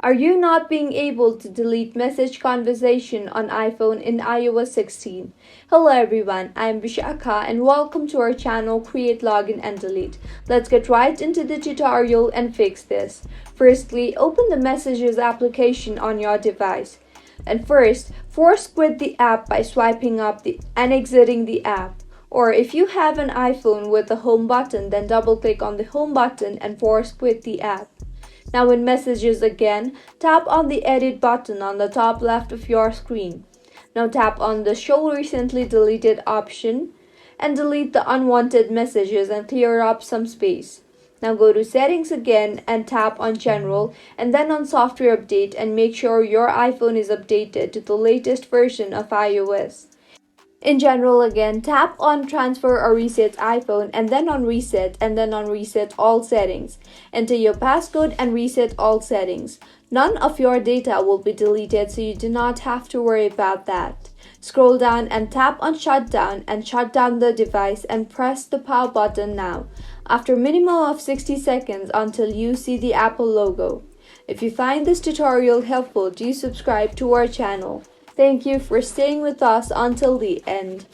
Are you not being able to delete message conversation on iPhone in iOS 16? Hello everyone, I'm Vishaka and welcome to our channel Create Login and Delete. Let's get right into the tutorial and fix this. Firstly, open the Messages application on your device. And first, force quit the app by swiping up and exiting the app. Or if you have an iPhone with the home button, then double click on the home button and force quit the app. Now in Messages again, tap on the Edit button on the top left of your screen. Now tap on the Show Recently Deleted option and delete the unwanted messages and clear up some space. Now go to Settings again and tap on General and then on Software Update and make sure your iPhone is updated to the latest version of iOS. In General again, tap on Transfer or Reset iPhone and then on Reset and then on Reset All Settings. Enter your passcode and reset all settings. None of your data will be deleted, so you do not have to worry about that. Scroll down and tap on Shutdown and shut down the device and press the power button now, after a minimum of 60 seconds until you see the Apple logo. If you find this tutorial helpful, do subscribe to our channel. Thank you for staying with us until the end.